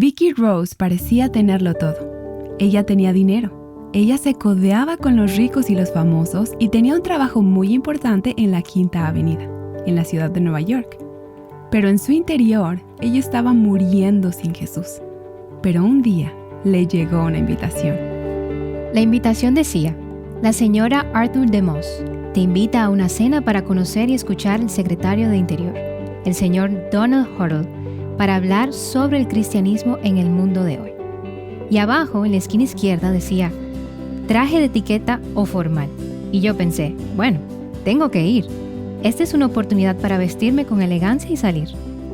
Vicky Rose parecía tenerlo todo. Ella tenía dinero. Ella se codeaba con los ricos y los famosos y tenía un trabajo muy importante en la Quinta Avenida, en la ciudad de Nueva York. Pero en su interior, ella estaba muriendo sin Jesús. Pero un día le llegó una invitación. La invitación decía: la señora Arthur DeMoss te invita a una cena para conocer y escuchar al secretario de Interior, el señor Donald Hurtle, para hablar sobre el cristianismo en el mundo de hoy. Y abajo, en la esquina izquierda, decía: traje de etiqueta o formal. Y yo pensé, bueno, tengo que ir. Esta es una oportunidad para vestirme con elegancia y salir.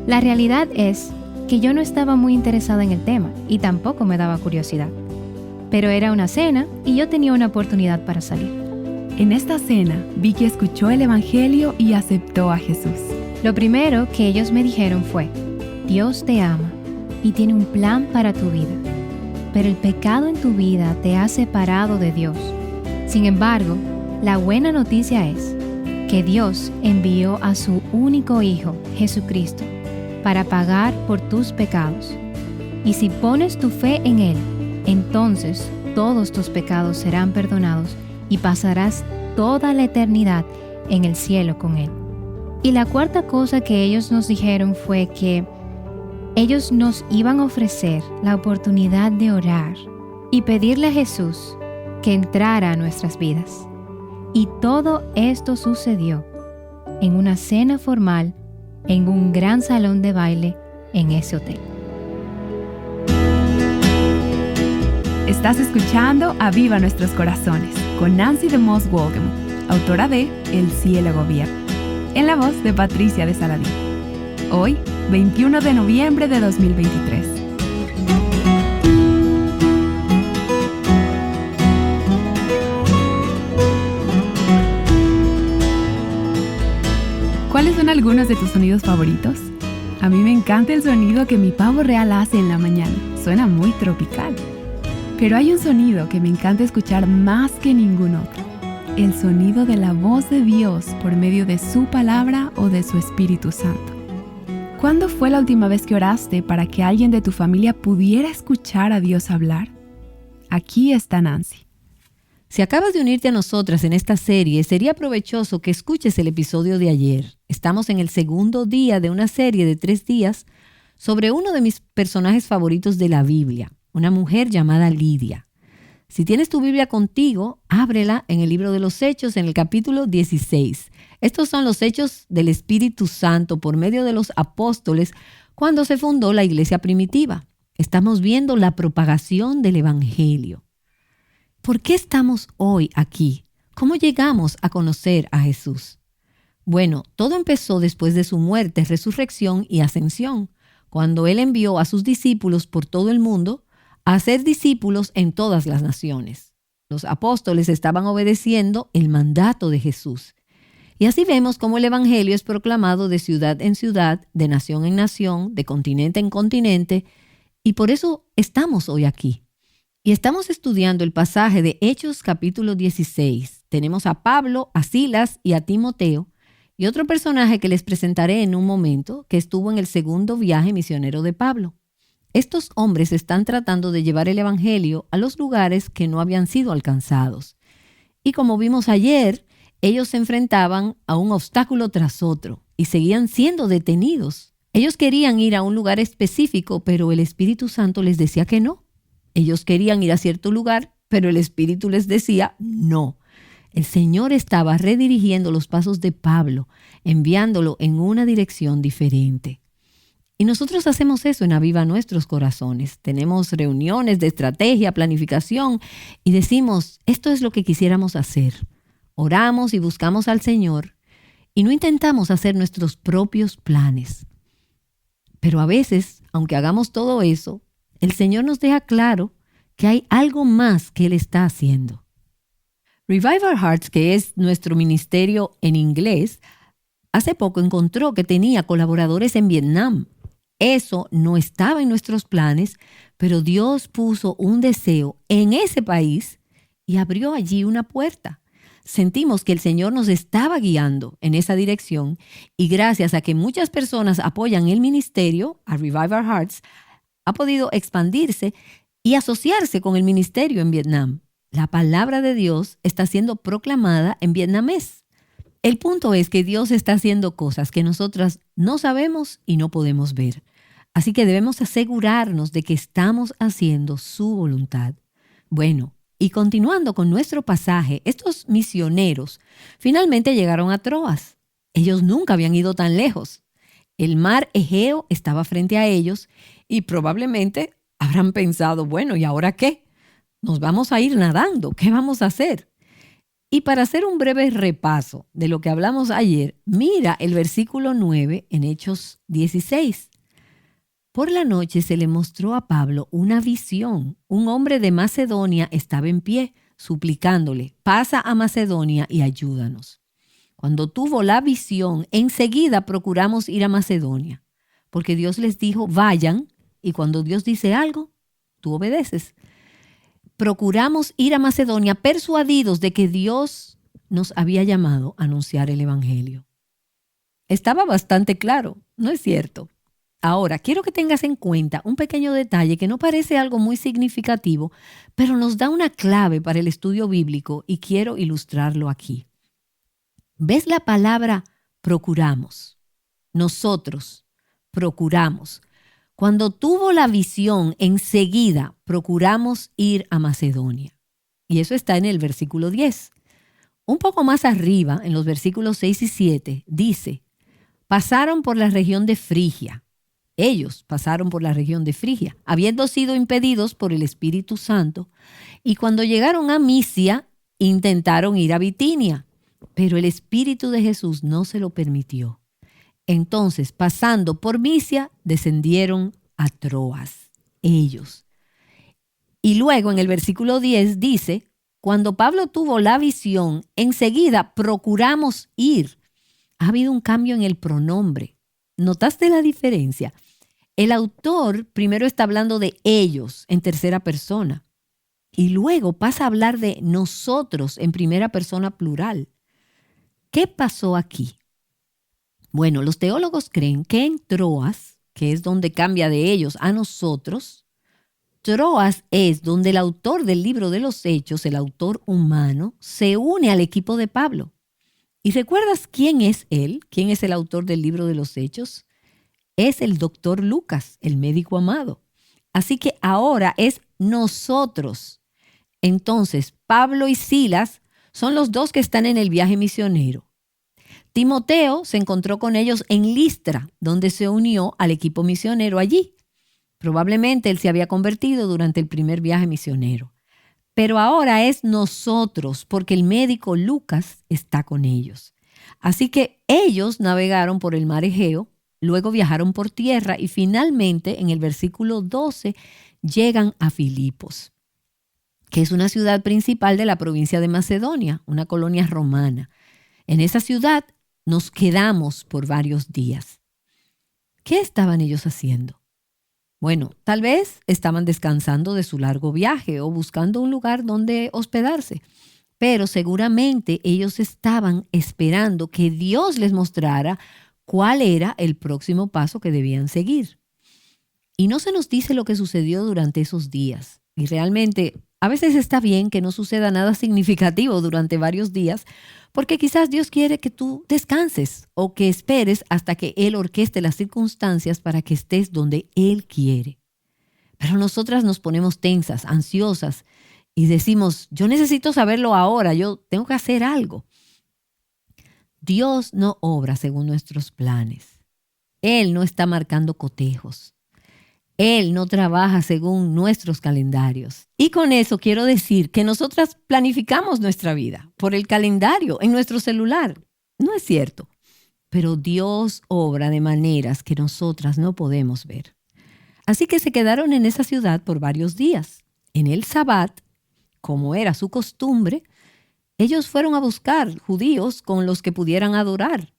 La realidad es que yo no estaba muy interesada en el tema y tampoco me daba curiosidad. Pero era una cena y yo tenía una oportunidad para salir. En esta cena, Vicky escuchó el Evangelio y aceptó a Jesús. Lo primero que ellos me dijeron fue: Dios te ama y tiene un plan para tu vida, pero el pecado en tu vida te ha separado de Dios. Sin embargo, la buena noticia es que Dios envió a su único Hijo, Jesucristo, para pagar por tus pecados. Y si pones tu fe en Él, entonces todos tus pecados serán perdonados y pasarás toda la eternidad en el cielo con Él. Y la cuarta cosa que ellos nos dijeron fue que ellos nos iban a ofrecer la oportunidad de orar y pedirle a Jesús que entrara a nuestras vidas. Y todo esto sucedió en una cena formal en un gran salón de baile en ese hotel. Estás escuchando Aviva Nuestros Corazones con Nancy DeMoss Wolgemuth, autora de El cielo gobierna, en la voz de Patricia de Saladín. Hoy, 21 de noviembre de 2023. ¿Cuáles son algunos de tus sonidos favoritos? A mí me encanta el sonido que mi pavo real hace en la mañana. Suena muy tropical. Pero hay un sonido que me encanta escuchar más que ningún otro. El sonido de la voz de Dios por medio de su palabra o de su Espíritu Santo. ¿Cuándo fue la última vez que oraste para que alguien de tu familia pudiera escuchar a Dios hablar? Aquí está Nancy. Si acabas de unirte a nosotras en esta serie, sería provechoso que escuches el episodio de ayer. Estamos en el segundo día de una serie de 3 días sobre uno de mis personajes favoritos de la Biblia, una mujer llamada Lidia. Si tienes tu Biblia contigo, ábrela en el libro de los Hechos en el capítulo 16. Estos son los hechos del Espíritu Santo por medio de los apóstoles cuando se fundó la iglesia primitiva. Estamos viendo la propagación del Evangelio. ¿Por qué estamos hoy aquí? ¿Cómo llegamos a conocer a Jesús? Bueno, todo empezó después de su muerte, resurrección y ascensión, cuando Él envió a sus discípulos por todo el mundo a hacer discípulos en todas las naciones. Los apóstoles estaban obedeciendo el mandato de Jesús. Y así vemos cómo el Evangelio es proclamado de ciudad en ciudad, de nación en nación, de continente en continente, y por eso estamos hoy aquí. Y estamos estudiando el pasaje de Hechos capítulo 16. Tenemos a Pablo, a Silas y a Timoteo, y otro personaje que les presentaré en un momento, que estuvo en el segundo viaje misionero de Pablo. Estos hombres están tratando de llevar el Evangelio a los lugares que no habían sido alcanzados. Y como vimos ayer, ellos se enfrentaban a un obstáculo tras otro y seguían siendo detenidos. Ellos querían ir a un lugar específico, pero el Espíritu Santo les decía que no. Ellos querían ir a cierto lugar, pero el Espíritu les decía no. El Señor estaba redirigiendo los pasos de Pablo, enviándolo en una dirección diferente. Y nosotros hacemos eso en Aviva Nuestros Corazones. Tenemos reuniones de estrategia, planificación y decimos, esto es lo que quisiéramos hacer. Oramos y buscamos al Señor y no intentamos hacer nuestros propios planes. Pero a veces, aunque hagamos todo eso, el Señor nos deja claro que hay algo más que Él está haciendo. Revive Our Hearts, que es nuestro ministerio en inglés, hace poco encontró que tenía colaboradores en Vietnam. Eso no estaba en nuestros planes, pero Dios puso un deseo en ese país y abrió allí una puerta. Sentimos que el Señor nos estaba guiando en esa dirección y gracias a que muchas personas apoyan el ministerio, a Revive Our Hearts, ha podido expandirse y asociarse con el ministerio en Vietnam. La palabra de Dios está siendo proclamada en vietnamés. El punto es que Dios está haciendo cosas que nosotras no sabemos y no podemos ver. Así que debemos asegurarnos de que estamos haciendo su voluntad. Bueno, y continuando con nuestro pasaje, estos misioneros finalmente llegaron a Troas. Ellos nunca habían ido tan lejos. El mar Egeo estaba frente a ellos y probablemente habrán pensado, bueno, ¿y ahora qué? Nos vamos a ir nadando, ¿qué vamos a hacer? Y para hacer un breve repaso de lo que hablamos ayer, mira el versículo 9 en Hechos 16. Por la noche se le mostró a Pablo una visión. Un hombre de Macedonia estaba en pie, suplicándole, pasa a Macedonia y ayúdanos. Cuando tuvo la visión, enseguida procuramos ir a Macedonia, porque Dios les dijo, vayan, y cuando Dios dice algo, tú obedeces. Procuramos ir a Macedonia persuadidos de que Dios nos había llamado a anunciar el Evangelio. Estaba bastante claro, ¿no es cierto? Ahora, quiero que tengas en cuenta un pequeño detalle que no parece algo muy significativo, pero nos da una clave para el estudio bíblico y quiero ilustrarlo aquí. ¿Ves la palabra procuramos? Nosotros procuramos. Cuando tuvo la visión, enseguida procuramos ir a Macedonia. Y eso está en el versículo 10. Un poco más arriba, en los versículos 6 y 7, dice, pasaron por la región de Frigia. Ellos pasaron por la región de Frigia, habiendo sido impedidos por el Espíritu Santo, y cuando llegaron a Misia, intentaron ir a Bitinia, pero el Espíritu de Jesús no se lo permitió. Entonces, pasando por Misia, descendieron a Troas, ellos. Y luego en el versículo 10 dice, cuando Pablo tuvo la visión, enseguida procuramos ir. Ha habido un cambio en el pronombre. ¿Notaste la diferencia? El autor primero está hablando de ellos en tercera persona y luego pasa a hablar de nosotros en primera persona plural. ¿Qué pasó aquí? Bueno, los teólogos creen que en Troas, que es donde cambia de ellos a nosotros, Troas es donde el autor del libro de los Hechos, el autor humano, se une al equipo de Pablo. ¿Y recuerdas quién es él? ¿Quién es el autor del libro de los Hechos? Es el doctor Lucas, el médico amado. Así que ahora es nosotros. Entonces, Pablo y Silas son los dos que están en el viaje misionero. Timoteo se encontró con ellos en Listra, donde se unió al equipo misionero allí. Probablemente él se había convertido durante el primer viaje misionero. Pero ahora es nosotros, porque el médico Lucas está con ellos. Así que ellos navegaron por el mar Egeo, luego viajaron por tierra y finalmente en el versículo 12 llegan a Filipos, que es una ciudad principal de la provincia de Macedonia, una colonia romana. En esa ciudad nos quedamos por varios días. ¿Qué estaban ellos haciendo? Bueno, tal vez estaban descansando de su largo viaje o buscando un lugar donde hospedarse, pero seguramente ellos estaban esperando que Dios les mostrara cuál era el próximo paso que debían seguir. Y no se nos dice lo que sucedió durante esos días. Y realmente a veces está bien que no suceda nada significativo durante varios días, porque quizás Dios quiere que tú descanses o que esperes hasta que Él orqueste las circunstancias para que estés donde Él quiere. Pero nosotras nos ponemos tensas, ansiosas y decimos, yo necesito saberlo ahora, yo tengo que hacer algo. Dios no obra según nuestros planes. Él no está marcando cotejos. Él no trabaja según nuestros calendarios. Y con eso quiero decir que nosotras planificamos nuestra vida por el calendario en nuestro celular. No es cierto. Pero Dios obra de maneras que nosotras no podemos ver. Así que se quedaron en esa ciudad por varios días. En el Sabbat, como era su costumbre, ellos fueron a buscar judíos con los que pudieran adorar.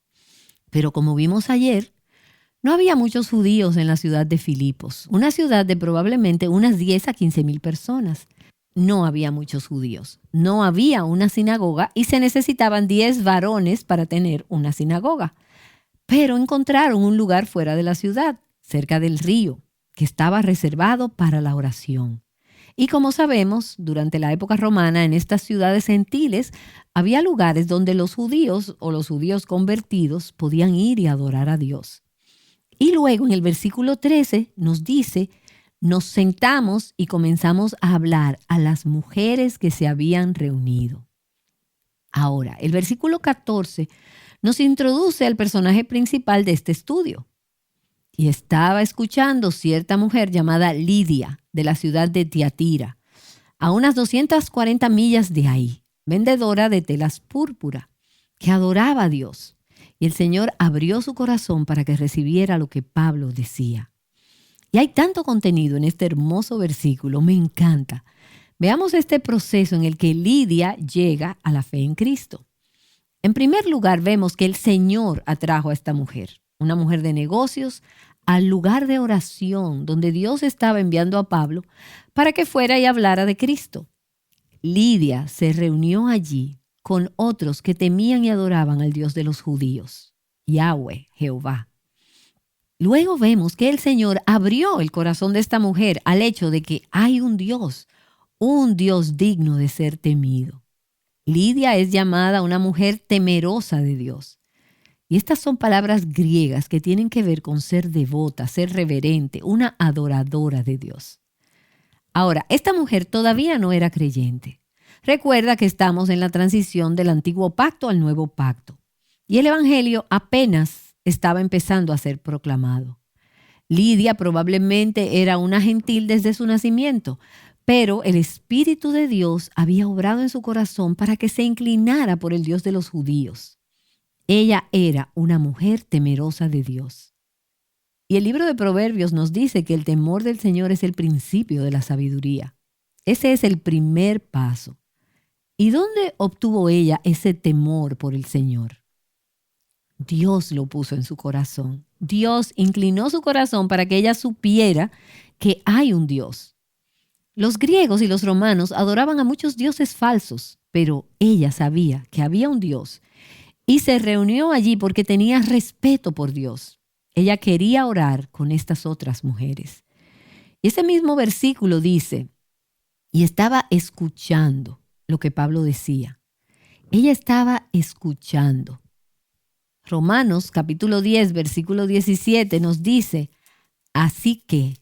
Pero como vimos ayer, no había muchos judíos en la ciudad de Filipos, una ciudad de probablemente unas 10 a 15,000 personas. No había muchos judíos, no había una sinagoga y se necesitaban 10 varones para tener una sinagoga. Pero encontraron un lugar fuera de la ciudad, cerca del río. que estaba reservado para la oración. Y como sabemos, durante la época romana, en estas ciudades gentiles, había lugares donde los judíos o los judíos convertidos podían ir y adorar a Dios. Y luego en el versículo 13 nos dice, nos sentamos y comenzamos a hablar a las mujeres que se habían reunido. Ahora, el versículo 14 nos introduce al personaje principal de este estudio. Y estaba escuchando cierta mujer llamada Lidia, de la ciudad de Tiatira, a unas 240 millas de ahí, vendedora de telas púrpura, que adoraba a Dios. Y el Señor abrió su corazón para que recibiera lo que Pablo decía. Y hay tanto contenido en este hermoso versículo, me encanta. Veamos este proceso en el que Lidia llega a la fe en Cristo. En primer lugar, vemos que el Señor atrajo a esta mujer, una mujer de negocios, al lugar de oración donde Dios estaba enviando a Pablo para que fuera y hablara de Cristo. Lidia se reunió allí con otros que temían y adoraban al Dios de los judíos, Yahweh, Jehová. Luego vemos que el Señor abrió el corazón de esta mujer al hecho de que hay un Dios digno de ser temido. Lidia es llamada una mujer temerosa de Dios. Y estas son palabras griegas que tienen que ver con ser devota, ser reverente, una adoradora de Dios. Ahora, esta mujer todavía no era creyente. Recuerda que estamos en la transición del antiguo pacto al nuevo pacto. Y el evangelio apenas estaba empezando a ser proclamado. Lidia probablemente era una gentil desde su nacimiento, pero el Espíritu de Dios había obrado en su corazón para que se inclinara por el Dios de los judíos. Ella era una mujer temerosa de Dios. Y el libro de Proverbios nos dice que el temor del Señor es el principio de la sabiduría. Ese es el primer paso. ¿Y dónde obtuvo ella ese temor por el Señor? Dios lo puso en su corazón. Dios inclinó su corazón para que ella supiera que hay un Dios. Los griegos y los romanos adoraban a muchos dioses falsos, pero ella sabía que había un Dios y se reunió allí porque tenía respeto por Dios. Ella quería orar con estas otras mujeres. Y ese mismo versículo dice, y estaba escuchando lo que Pablo decía. Ella estaba escuchando. Romanos capítulo 10, versículo 17 nos dice, así que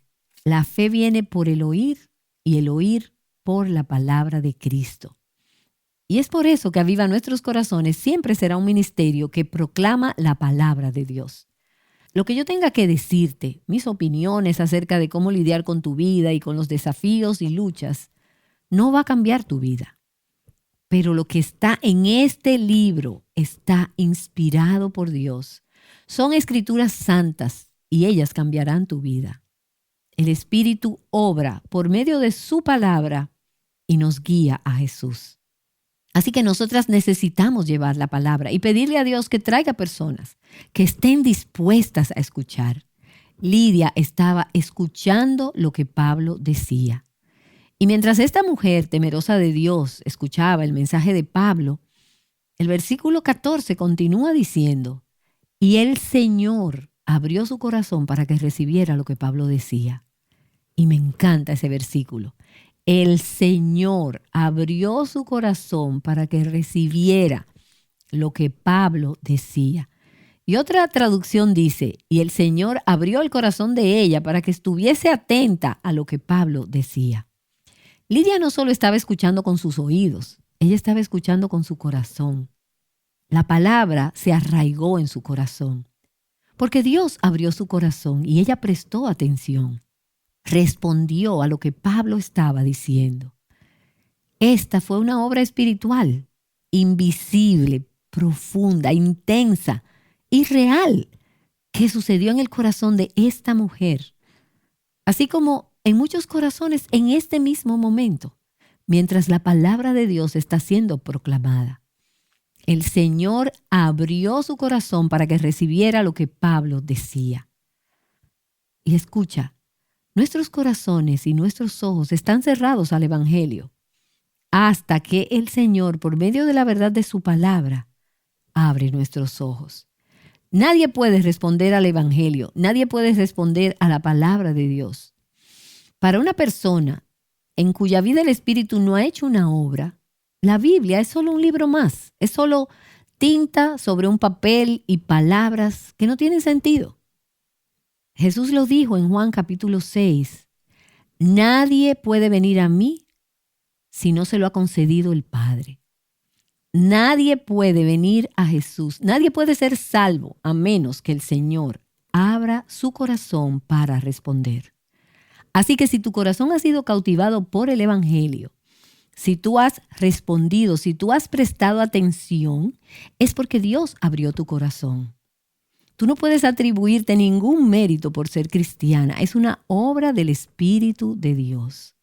la fe viene por el oír y el oír por la palabra de Cristo. Y es por eso que Aviva Nuestros Corazones siempre será un ministerio que proclama la palabra de Dios. Lo que yo tenga que decirte, mis opiniones acerca de cómo lidiar con tu vida y con los desafíos y luchas, no va a cambiar tu vida. Pero lo que está en este libro está inspirado por Dios. Son escrituras santas y ellas cambiarán tu vida. El Espíritu obra por medio de su palabra y nos guía a Jesús. Así que nosotras necesitamos llevar la palabra y pedirle a Dios que traiga personas que estén dispuestas a escuchar. Lidia estaba escuchando lo que Pablo decía. Y mientras esta mujer temerosa de Dios escuchaba el mensaje de Pablo, el versículo 14 continúa diciendo, y el Señor abrió su corazón para que recibiera lo que Pablo decía. Y me encanta ese versículo. El Señor abrió su corazón para que recibiera lo que Pablo decía. Y otra traducción dice, y el Señor abrió el corazón de ella para que estuviese atenta a lo que Pablo decía. Lidia no solo estaba escuchando con sus oídos, ella estaba escuchando con su corazón. La palabra se arraigó en su corazón, porque Dios abrió su corazón y ella prestó atención. Respondió a lo que Pablo estaba diciendo. Esta fue una obra espiritual, invisible, profunda, intensa y real, que sucedió en el corazón de esta mujer, así como en muchos corazones en este mismo momento, mientras la palabra de Dios está siendo proclamada. El Señor abrió su corazón para que recibiera lo que Pablo decía. Y escucha, nuestros corazones y nuestros ojos están cerrados al Evangelio hasta que el Señor, por medio de la verdad de su palabra, abre nuestros ojos. Nadie puede responder al Evangelio, nadie puede responder a la palabra de Dios. Para una persona en cuya vida el Espíritu no ha hecho una obra, la Biblia es solo un libro más, es solo tinta sobre un papel y palabras que no tienen sentido. Jesús lo dijo en Juan capítulo 6, nadie puede venir a mí si no se lo ha concedido el Padre. Nadie puede venir a Jesús, nadie puede ser salvo a menos que el Señor abra su corazón para responder. Así que si tu corazón ha sido cautivado por el Evangelio, si tú has respondido, si tú has prestado atención, es porque Dios abrió tu corazón. Tú no puedes atribuirte ningún mérito por ser cristiana. Es una obra del Espíritu de Dios.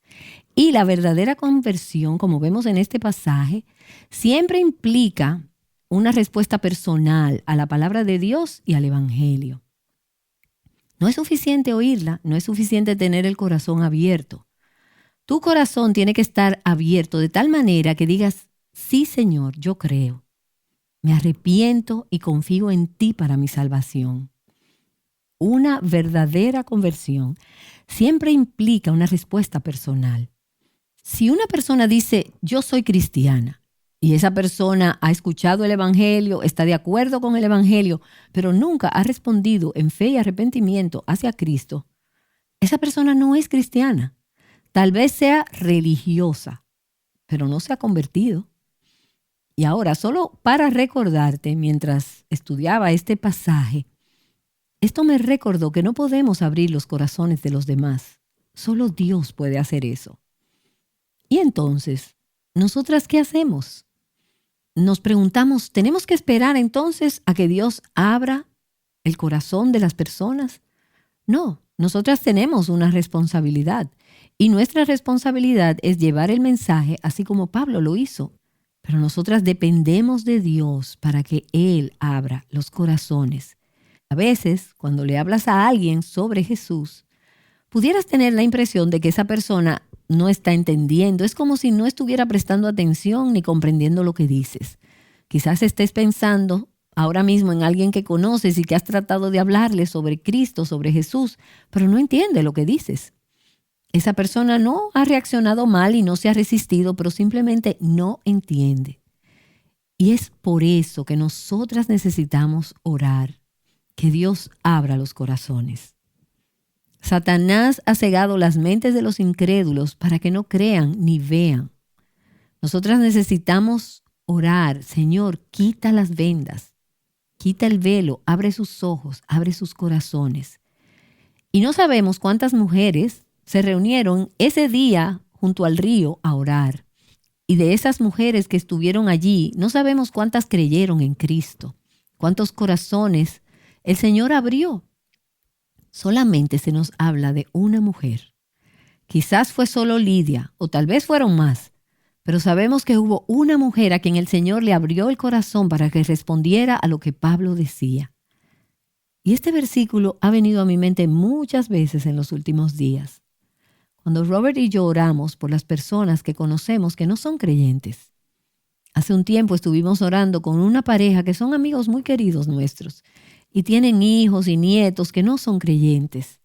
Y la verdadera conversión, como vemos en este pasaje, siempre implica una respuesta personal a la palabra de Dios y al Evangelio. No es suficiente oírla, no es suficiente tener el corazón abierto. Tu corazón tiene que estar abierto de tal manera que digas, sí, Señor, yo creo. Me arrepiento y confío en ti para mi salvación. Una verdadera conversión siempre implica una respuesta personal. Si una persona dice, yo soy cristiana, y esa persona ha escuchado el Evangelio, está de acuerdo con el Evangelio, pero nunca ha respondido en fe y arrepentimiento hacia Cristo, esa persona no es cristiana. Tal vez sea religiosa, pero no se ha convertido. Y ahora, solo para recordarte, mientras estudiaba este pasaje, esto me recordó que no podemos abrir los corazones de los demás. Solo Dios puede hacer eso. Y entonces, ¿nosotras qué hacemos? Nos preguntamos, ¿tenemos que esperar entonces a que Dios abra el corazón de las personas? No, nosotras tenemos una responsabilidad. Y nuestra responsabilidad es llevar el mensaje así como Pablo lo hizo. Pero nosotras dependemos de Dios para que Él abra los corazones. A veces, cuando le hablas a alguien sobre Jesús, pudieras tener la impresión de que esa persona no está entendiendo. Es como si no estuviera prestando atención ni comprendiendo lo que dices. Quizás estés pensando ahora mismo en alguien que conoces y que has tratado de hablarle sobre Cristo, sobre Jesús, pero no entiende lo que dices. Esa persona no ha reaccionado mal y no se ha resistido, pero simplemente no entiende. Y es por eso que nosotras necesitamos orar, que Dios abra los corazones. Satanás ha cegado las mentes de los incrédulos para que no crean ni vean. Nosotras necesitamos orar, Señor, quita las vendas, quita el velo, abre sus ojos, abre sus corazones. Y no sabemos cuántas mujeres se reunieron ese día junto al río a orar. Y de esas mujeres que estuvieron allí, no sabemos cuántas creyeron en Cristo, cuántos corazones el Señor abrió. Solamente se nos habla de una mujer. Quizás fue solo Lidia, o tal vez fueron más, pero sabemos que hubo una mujer a quien el Señor le abrió el corazón para que respondiera a lo que Pablo decía. Y este versículo ha venido a mi mente muchas veces en los últimos días. Cuando Robert y yo oramos por las personas que conocemos que no son creyentes. Hace un tiempo estuvimos orando con una pareja que son amigos muy queridos nuestros y tienen hijos y nietos que no son creyentes.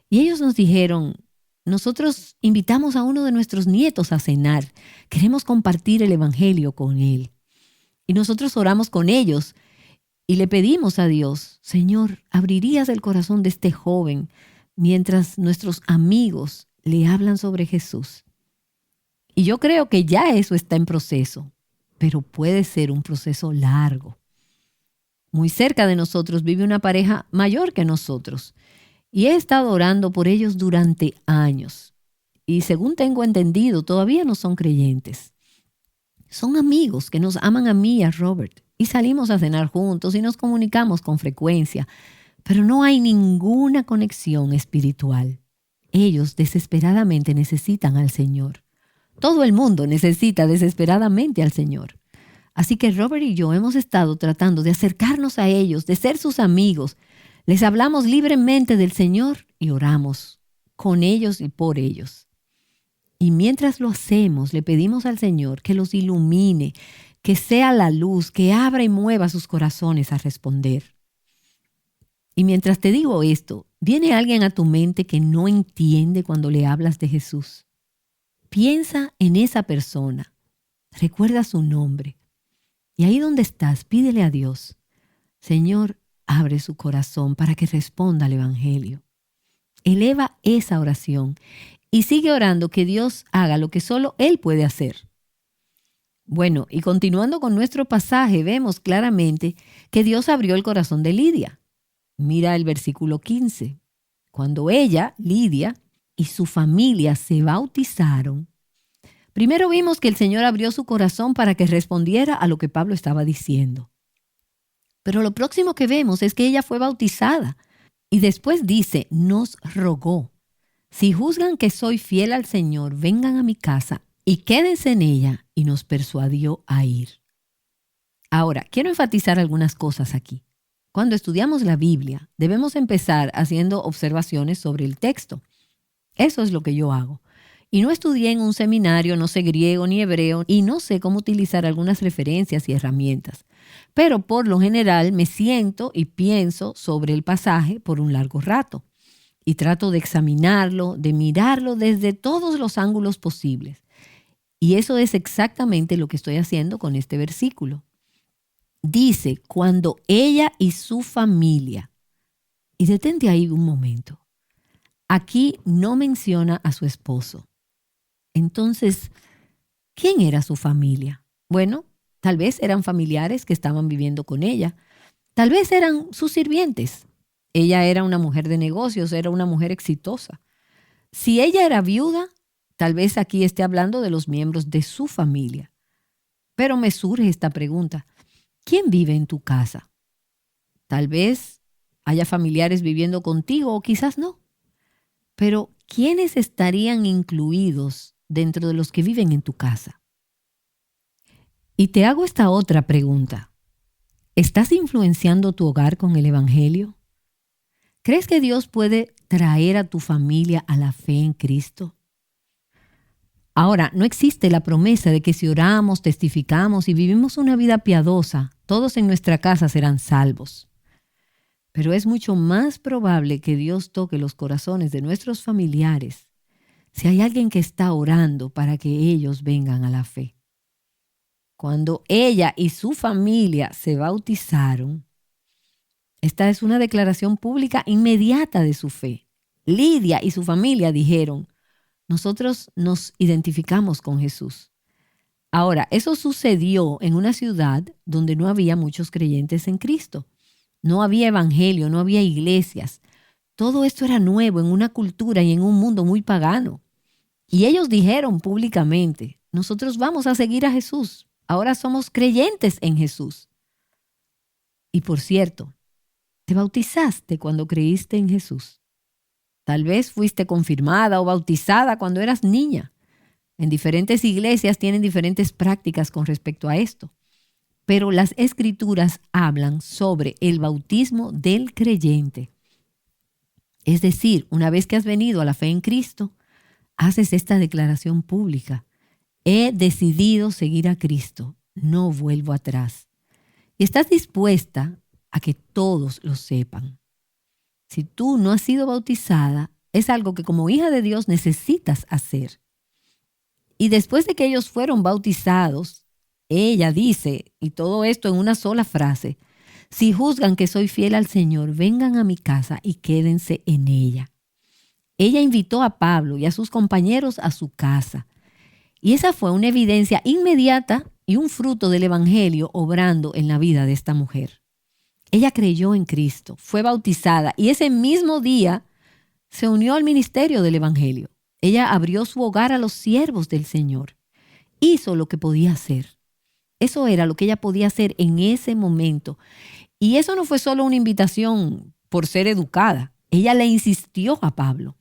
Y ellos nos dijeron, nosotros invitamos a uno de nuestros nietos a cenar. Queremos compartir el Evangelio con él. Y nosotros oramos con ellos y le pedimos a Dios, Señor, ¿abrirías el corazón de este joven mientras nuestros amigos le hablan sobre Jesús? Y yo creo que ya eso está en proceso, pero puede ser un proceso largo. Muy cerca de nosotros vive una pareja mayor que nosotros y he estado orando por ellos durante años. Y según tengo entendido, todavía no son creyentes. Son amigos que nos aman a mí y a Robert y salimos a cenar juntos y nos comunicamos con frecuencia, pero no hay ninguna conexión espiritual. Ellos desesperadamente necesitan al Señor. Todo el mundo necesita desesperadamente al Señor. Así que Robert y yo hemos estado tratando de acercarnos a ellos, de ser sus amigos. Les hablamos libremente del Señor y oramos con ellos y por ellos. Y mientras lo hacemos, le pedimos al Señor que los ilumine, que sea la luz, que abra y mueva sus corazones a responder. Y mientras te digo esto, ¿viene alguien a tu mente que no entiende cuando le hablas de Jesús? Piensa en esa persona, recuerda su nombre y ahí donde estás, pídele a Dios, Señor, abre su corazón para que responda al Evangelio. Eleva esa oración y sigue orando que Dios haga lo que solo Él puede hacer. Bueno, y continuando con nuestro pasaje, vemos claramente que Dios abrió el corazón de Lidia. Mira el versículo 15. Cuando ella, Lidia, y su familia se bautizaron, primero vimos que el Señor abrió su corazón para que respondiera a lo que Pablo estaba diciendo. Pero lo próximo que vemos es que ella fue bautizada. Y después dice, nos rogó. Si juzgan que soy fiel al Señor, vengan a mi casa y quédense en ella, y nos persuadió a ir. Ahora, quiero enfatizar algunas cosas aquí. Cuando estudiamos la Biblia, debemos empezar haciendo observaciones sobre el texto. Eso es lo que yo hago. Y no estudié en un seminario, no sé griego ni hebreo, y no sé cómo utilizar algunas referencias y herramientas. Pero por lo general me siento y pienso sobre el pasaje por un largo rato. Y trato de examinarlo, de mirarlo desde todos los ángulos posibles. Y eso es exactamente lo que estoy haciendo con este versículo. Dice, cuando ella y su familia. Y detente ahí un momento. Aquí no menciona a su esposo. Entonces, ¿quién era su familia? Bueno, tal vez eran familiares que estaban viviendo con ella. Tal vez eran sus sirvientes. Ella era una mujer de negocios, era una mujer exitosa. Si ella era viuda, tal vez aquí esté hablando de los miembros de su familia. Pero me surge esta pregunta. ¿Quién vive en tu casa? Tal vez haya familiares viviendo contigo o quizás no. Pero ¿quiénes estarían incluidos dentro de los que viven en tu casa? Y te hago esta otra pregunta. ¿Estás influenciando tu hogar con el Evangelio? ¿Crees que Dios puede traer a tu familia a la fe en Cristo? Ahora, no existe la promesa de que si oramos, testificamos y vivimos una vida piadosa, todos en nuestra casa serán salvos. Pero es mucho más probable que Dios toque los corazones de nuestros familiares si hay alguien que está orando para que ellos vengan a la fe. Cuando ella y su familia se bautizaron, esta es una declaración pública inmediata de su fe. Lidia y su familia dijeron, nosotros nos identificamos con Jesús. Ahora, eso sucedió en una ciudad donde no había muchos creyentes en Cristo. No había evangelio, no había iglesias. Todo esto era nuevo en una cultura y en un mundo muy pagano. Y ellos dijeron públicamente, nosotros vamos a seguir a Jesús. Ahora somos creyentes en Jesús. Y por cierto, ¿te bautizaste cuando creíste en Jesús? Tal vez fuiste confirmada o bautizada cuando eras niña. En diferentes iglesias tienen diferentes prácticas con respecto a esto. Pero las Escrituras hablan sobre el bautismo del creyente. Es decir, una vez que has venido a la fe en Cristo, haces esta declaración pública. He decidido seguir a Cristo, no vuelvo atrás. Y estás dispuesta a que todos lo sepan. Si tú no has sido bautizada, es algo que como hija de Dios necesitas hacer. Y después de que ellos fueron bautizados, ella dice, y todo esto en una sola frase, si juzgan que soy fiel al Señor, vengan a mi casa y quédense en ella. Ella invitó a Pablo y a sus compañeros a su casa. Y esa fue una evidencia inmediata y un fruto del Evangelio obrando en la vida de esta mujer. Ella creyó en Cristo, fue bautizada y ese mismo día se unió al ministerio del Evangelio. Ella abrió su hogar a los siervos del Señor. Hizo lo que podía hacer. Eso era lo que ella podía hacer en ese momento. Y eso no fue solo una invitación por ser educada. Ella le insistió a Pablo.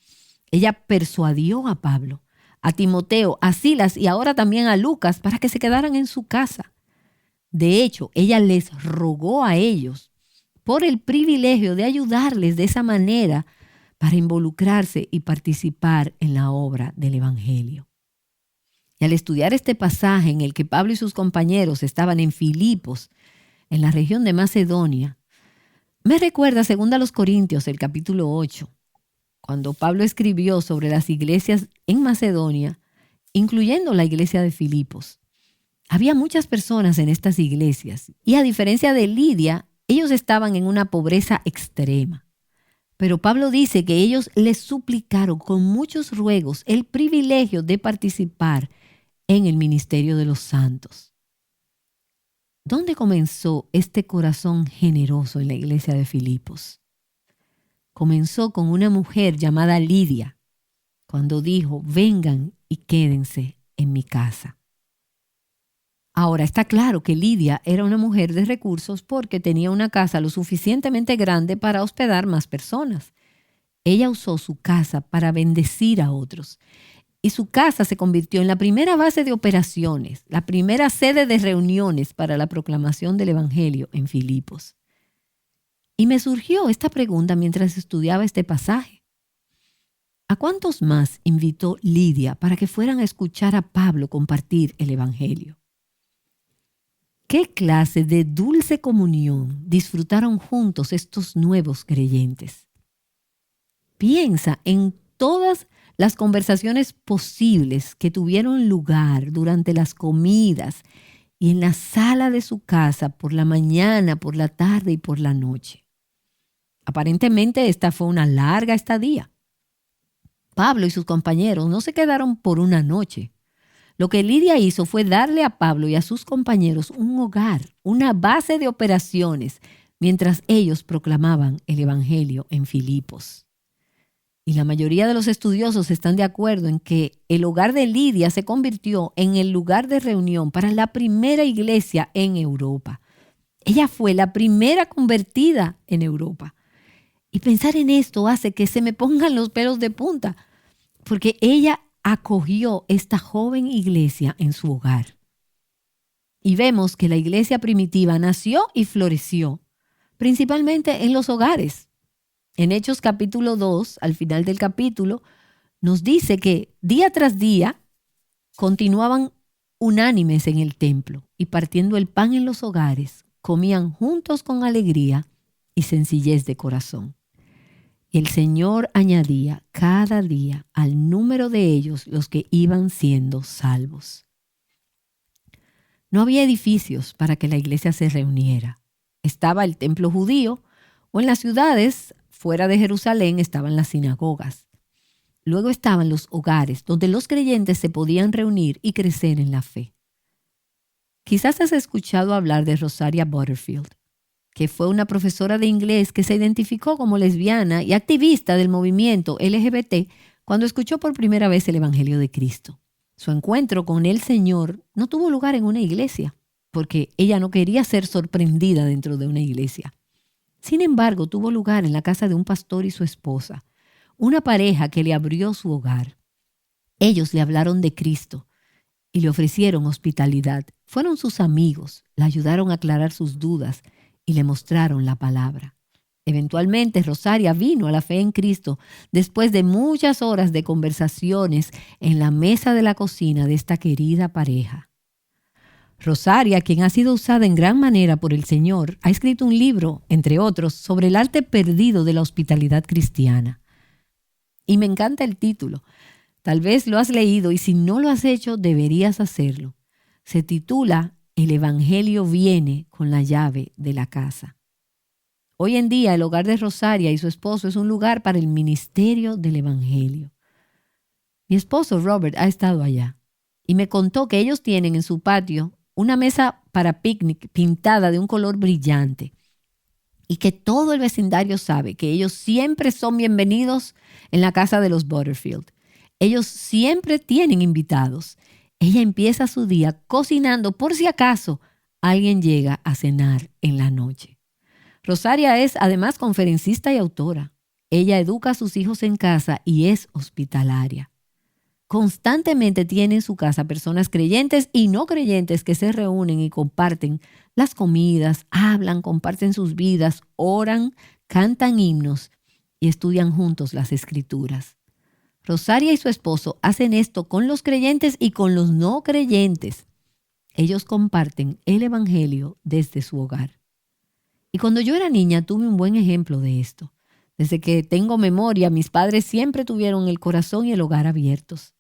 Ella persuadió a Pablo, a Timoteo, a Silas y ahora también a Lucas para que se quedaran en su casa. De hecho, ella les rogó a ellos por el privilegio de ayudarles de esa manera para involucrarse y participar en la obra del Evangelio. Y al estudiar este pasaje en el que Pablo y sus compañeros estaban en Filipos, en la región de Macedonia, Me recuerda 2 Corintios, el capítulo 8, cuando Pablo escribió sobre las iglesias en Macedonia, incluyendo la iglesia de Filipos. Había muchas personas en estas iglesias y a diferencia de Lidia, ellos estaban en una pobreza extrema. Pero Pablo dice que ellos les suplicaron con muchos ruegos el privilegio de participar en el ministerio de los santos. ¿Dónde comenzó este corazón generoso en la iglesia de Filipos? Comenzó con una mujer llamada Lidia, cuando dijo, vengan y quédense en mi casa. Ahora está claro que Lidia era una mujer de recursos porque tenía una casa lo suficientemente grande para hospedar más personas. Ella usó su casa para bendecir a otros. Y su casa se convirtió en la primera base de operaciones, la primera sede de reuniones para la proclamación del Evangelio en Filipos. Y me surgió esta pregunta mientras estudiaba este pasaje. ¿A cuántos más invitó Lidia para que fueran a escuchar a Pablo compartir el Evangelio? ¿Qué clase de dulce comunión disfrutaron juntos estos nuevos creyentes? Piensa en todas las conversaciones posibles que tuvieron lugar durante las comidas y en la sala de su casa por la mañana, por la tarde y por la noche. Aparentemente esta fue una larga estadía. Pablo y sus compañeros no se quedaron por una noche. Lo que Lidia hizo fue darle a Pablo y a sus compañeros un hogar, una base de operaciones, mientras ellos proclamaban el Evangelio en Filipos. Y la mayoría de los estudiosos están de acuerdo en que el hogar de Lidia se convirtió en el lugar de reunión para la primera iglesia en Europa. Ella fue la primera convertida en Europa. Y pensar en esto hace que se me pongan los pelos de punta, porque ella acogió esta joven iglesia en su hogar. Y vemos que la iglesia primitiva nació y floreció, principalmente en los hogares. En Hechos capítulo 2, al final del capítulo, nos dice que día tras día continuaban unánimes en el templo y partiendo el pan en los hogares, comían juntos con alegría y sencillez de corazón. Y el Señor añadía cada día al número de ellos los que iban siendo salvos. No había edificios para que la iglesia se reuniera. Estaba el templo judío o en las ciudades fuera de Jerusalén estaban las sinagogas. Luego estaban los hogares donde los creyentes se podían reunir y crecer en la fe. Quizás has escuchado hablar de Rosaria Butterfield, que fue una profesora de inglés que se identificó como lesbiana y activista del movimiento LGBT cuando escuchó por primera vez el Evangelio de Cristo. Su encuentro con el Señor no tuvo lugar en una iglesia, porque ella no quería ser sorprendida dentro de una iglesia. Sin embargo, tuvo lugar en la casa de un pastor y su esposa, una pareja que le abrió su hogar. Ellos le hablaron de Cristo y le ofrecieron hospitalidad. Fueron sus amigos, la ayudaron a aclarar sus dudas y le mostraron la palabra. Eventualmente, Rosaria vino a la fe en Cristo después de muchas horas de conversaciones en la mesa de la cocina de esta querida pareja. Rosaria, quien ha sido usada en gran manera por el Señor, ha escrito un libro, entre otros, sobre el arte perdido de la hospitalidad cristiana. Y me encanta el título. Tal vez lo has leído y si no lo has hecho, deberías hacerlo. Se titula El Evangelio viene con la llave de la casa. Hoy en día el hogar de Rosaria y su esposo es un lugar para el ministerio del Evangelio. Mi esposo Robert ha estado allá y me contó que ellos tienen en su patio una mesa para picnic pintada de un color brillante y que todo el vecindario sabe que ellos siempre son bienvenidos en la casa de los Butterfield. Ellos siempre tienen invitados. Ella empieza su día cocinando por si acaso alguien llega a cenar en la noche. Rosaria es además conferencista y autora. Ella educa a sus hijos en casa y es hospitalaria. Constantemente tiene en su casa personas creyentes y no creyentes que se reúnen y comparten las comidas, hablan, comparten sus vidas, oran, cantan himnos y estudian juntos las Escrituras. Rosaria y su esposo hacen esto con los creyentes y con los no creyentes. Ellos comparten el Evangelio desde su hogar. Y cuando yo era niña tuve un buen ejemplo de esto. Desde que tengo memoria, mis padres siempre tuvieron el corazón y el hogar abiertos.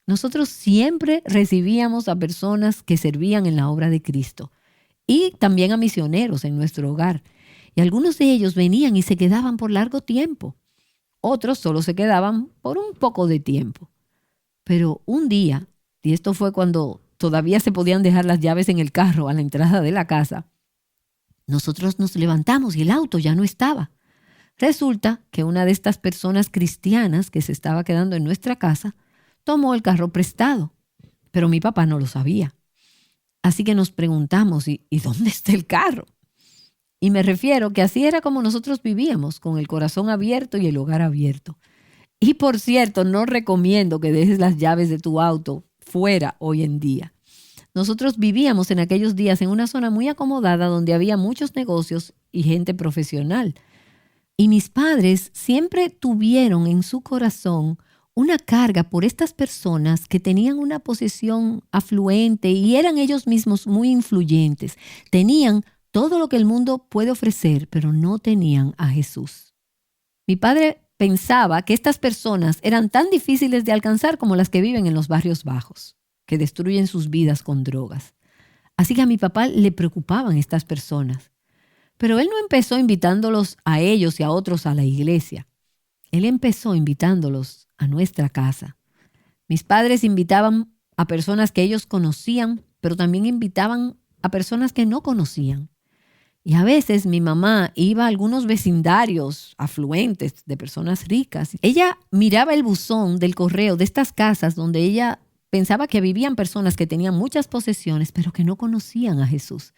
Nosotros siempre recibíamos a personas que servían en la obra de Cristo y también a misioneros en nuestro hogar. Y algunos de ellos venían y se quedaban por largo tiempo. Otros solo se quedaban por un poco de tiempo. Pero un día, y esto fue cuando todavía se podían dejar las llaves en el carro a la entrada de la casa, nosotros nos levantamos y el auto ya no estaba. Resulta que una de estas personas cristianas que se estaba quedando en nuestra casa tomó el carro prestado, pero mi papá no lo sabía. Así que nos preguntamos, ¿y dónde está el carro? Y me refiero que así era como nosotros vivíamos, con el corazón abierto y el hogar abierto. Y por cierto, no recomiendo que dejes las llaves de tu auto fuera hoy en día. Nosotros vivíamos en aquellos días en una zona muy acomodada donde había muchos negocios y gente profesional. Y mis padres siempre tuvieron en su corazón una carga por estas personas que tenían una posición afluente y eran ellos mismos muy influyentes. Tenían todo lo que el mundo puede ofrecer, pero no tenían a Jesús. Mi padre pensaba que estas personas eran tan difíciles de alcanzar como las que viven en los barrios bajos, que destruyen sus vidas con drogas. Así que a mi papá le preocupaban estas personas. Pero él no empezó invitándolos a ellos y a otros a la iglesia. Él empezó invitándolos a nuestra casa. Mis padres invitaban a personas que ellos conocían, pero también invitaban a personas que no conocían. Y a veces mi mamá iba a algunos vecindarios afluentes de personas ricas. Ella miraba el buzón del correo de estas casas donde ella pensaba que vivían personas que tenían muchas posesiones, pero que no conocían a Jesús.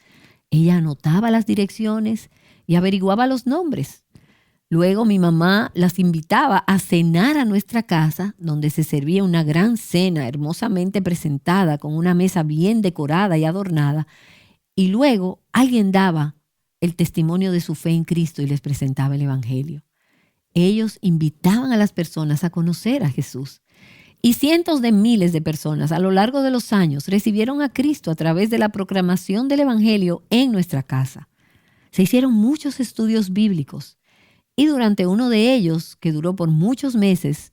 Ella anotaba las direcciones y averiguaba los nombres. Luego mi mamá las invitaba a cenar a nuestra casa, donde se servía una gran cena hermosamente presentada con una mesa bien decorada y adornada. Y luego alguien daba el testimonio de su fe en Cristo y les presentaba el Evangelio. Ellos invitaban a las personas a conocer a Jesús. Y cientos de miles de personas a lo largo de los años recibieron a Cristo a través de la proclamación del Evangelio en nuestra casa. Se hicieron muchos estudios bíblicos y durante uno de ellos, que duró por muchos meses,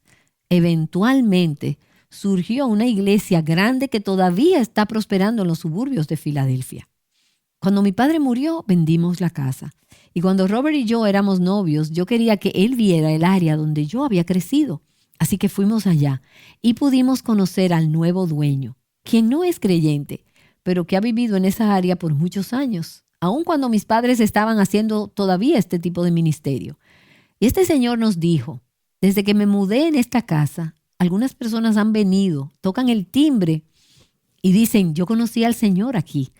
eventualmente surgió una iglesia grande que todavía está prosperando en los suburbios de Filadelfia. Cuando mi padre murió, vendimos la casa. Y cuando Robert y yo éramos novios, yo quería que él viera el área donde yo había crecido. Así que fuimos allá y pudimos conocer al nuevo dueño, quien no es creyente, pero que ha vivido en esa área por muchos años, aun cuando mis padres estaban haciendo todavía este tipo de ministerio. Y este señor nos dijo, desde que me mudé en esta casa, algunas personas han venido, tocan el timbre y dicen, yo conocí al Señor aquí,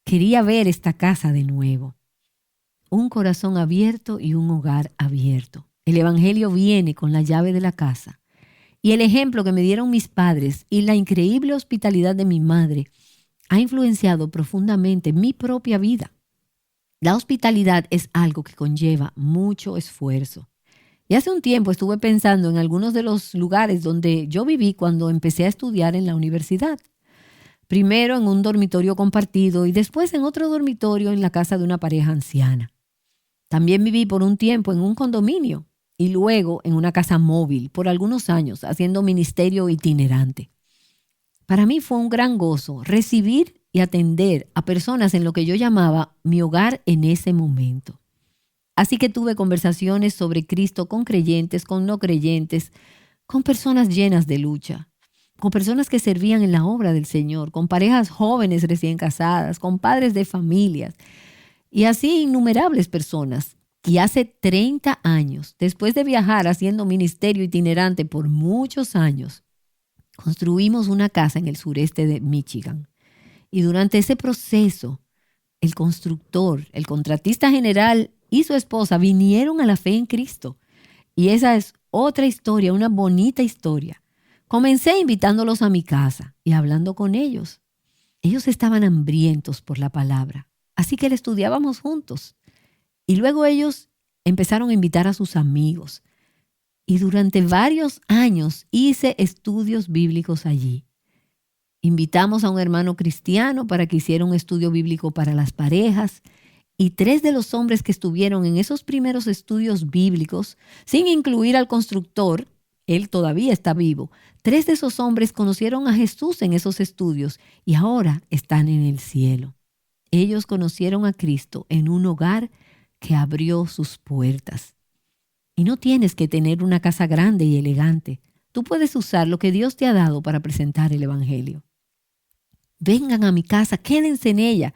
quería ver esta casa de nuevo. Un corazón abierto y un hogar abierto. El Evangelio viene con la llave de la casa. Y el ejemplo que me dieron mis padres y la increíble hospitalidad de mi madre ha influenciado profundamente mi propia vida. La hospitalidad es algo que conlleva mucho esfuerzo. Y hace un tiempo estuve pensando en algunos de los lugares donde yo viví cuando empecé a estudiar en la universidad. Primero en un dormitorio compartido y después en otro dormitorio en la casa de una pareja anciana. También viví por un tiempo en un condominio y luego en una casa móvil por algunos años haciendo ministerio itinerante. Para mí fue un gran gozo recibir y atender a personas en lo que yo llamaba mi hogar en ese momento. Así que tuve conversaciones sobre Cristo con creyentes, con no creyentes, con personas llenas de lucha, con personas que servían en la obra del Señor, con parejas jóvenes recién casadas, con padres de familias y así innumerables personas. Y hace 30 años, después de viajar haciendo ministerio itinerante por muchos años, construimos una casa en el sureste de Michigan. Y durante ese proceso, el constructor, el contratista general y su esposa vinieron a la fe en Cristo. Y esa es otra historia, una bonita historia. Comencé invitándolos a mi casa y hablando con ellos. Ellos estaban hambrientos por la palabra, así que la estudiábamos juntos. Y luego ellos empezaron a invitar a sus amigos. Y durante varios años hice estudios bíblicos allí. Invitamos a un hermano cristiano para que hiciera un estudio bíblico para las parejas. y 3 de los hombres que estuvieron en esos primeros estudios bíblicos, sin incluir al constructor, él todavía está vivo. 3 de esos hombres conocieron a Jesús en esos estudios y ahora están en el cielo. Ellos conocieron a Cristo en un hogar que abrió sus puertas. Y no tienes que tener una casa grande y elegante. Tú puedes usar lo que Dios te ha dado para presentar el Evangelio. Vengan a mi casa, quédense en ella,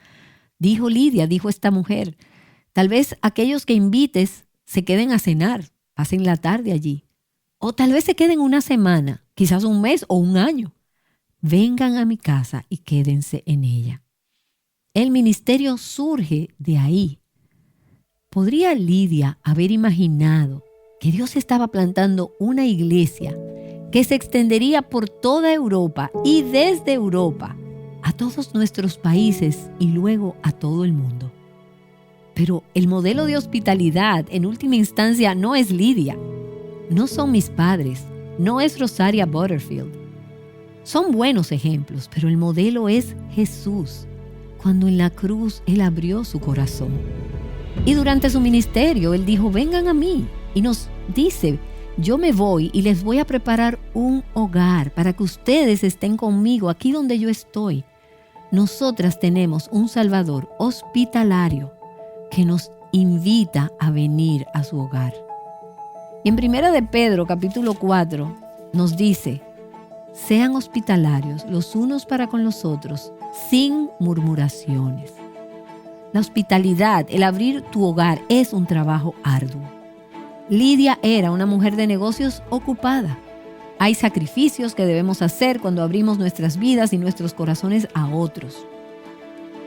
dijo Lidia, dijo esta mujer. Tal vez aquellos que invites se queden a cenar, pasen la tarde allí. O tal vez se queden una semana, quizás un mes o un año. Vengan a mi casa y quédense en ella. El ministerio surge de ahí. ¿Podría Lidia haber imaginado que Dios estaba plantando una iglesia que se extendería por toda Europa y desde Europa a todos nuestros países y luego a todo el mundo? Pero el modelo de hospitalidad en última instancia no es Lidia, no son mis padres, no es Rosaria Butterfield. Son buenos ejemplos, pero el modelo es Jesús, cuando en la cruz Él abrió su corazón. Y durante su ministerio Él dijo, vengan a mí, y nos dice, yo me voy y les voy a preparar un hogar para que ustedes estén conmigo aquí donde yo estoy. Nosotras tenemos un Salvador hospitalario que nos invita a venir a su hogar. Y en 1 de Pedro, capítulo 4, nos dice, sean hospitalarios los unos para con los otros, sin murmuraciones. La hospitalidad, el abrir tu hogar, es un trabajo arduo. Lidia era una mujer de negocios ocupada. Hay sacrificios que debemos hacer cuando abrimos nuestras vidas y nuestros corazones a otros.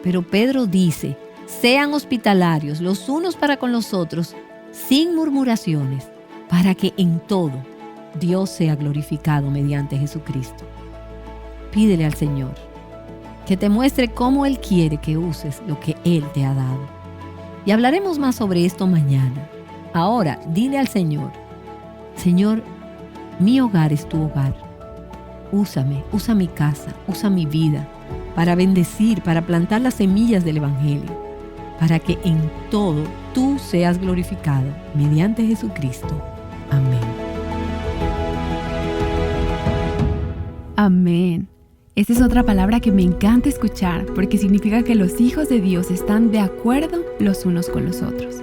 Pero Pedro dice, sean hospitalarios los unos para con los otros, sin murmuraciones, para que en todo Dios sea glorificado mediante Jesucristo. Pídele al Señor que te muestre cómo Él quiere que uses lo que Él te ha dado. Y hablaremos más sobre esto mañana. Ahora, dile al Señor, Señor, mi hogar es tu hogar. Úsame, usa mi casa, usa mi vida para bendecir, para plantar las semillas del Evangelio, para que en todo tú seas glorificado mediante Jesucristo. Amén. Amén. Esta es otra palabra que me encanta escuchar porque significa que los hijos de Dios están de acuerdo los unos con los otros.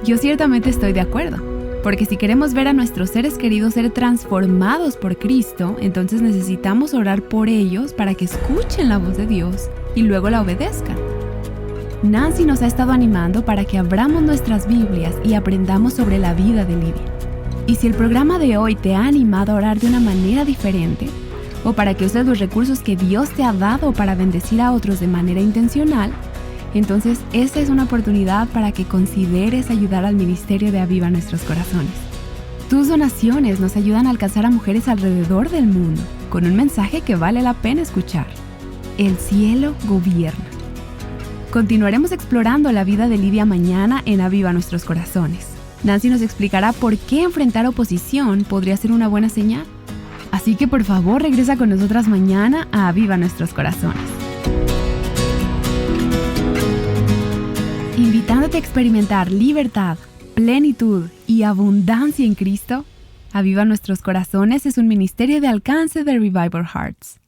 Yo ciertamente estoy de acuerdo, porque si queremos ver a nuestros seres queridos ser transformados por Cristo, entonces necesitamos orar por ellos para que escuchen la voz de Dios y luego la obedezcan. Nancy nos ha estado animando para que abramos nuestras Biblias y aprendamos sobre la vida de Lidia. Y si el programa de hoy te ha animado a orar de una manera diferente, o para que uses los recursos que Dios te ha dado para bendecir a otros de manera intencional, entonces esta es una oportunidad para que consideres ayudar al ministerio de Aviva Nuestros Corazones. Tus donaciones nos ayudan a alcanzar a mujeres alrededor del mundo con un mensaje que vale la pena escuchar. El cielo gobierna. Continuaremos explorando la vida de Lidia mañana en Aviva Nuestros Corazones. Nancy nos explicará por qué enfrentar oposición podría ser una buena señal. Así que por favor regresa con nosotras mañana a Aviva Nuestros Corazones. Invitándote a experimentar libertad, plenitud y abundancia en Cristo, Aviva Nuestros Corazones es un ministerio de alcance de Revival Hearts.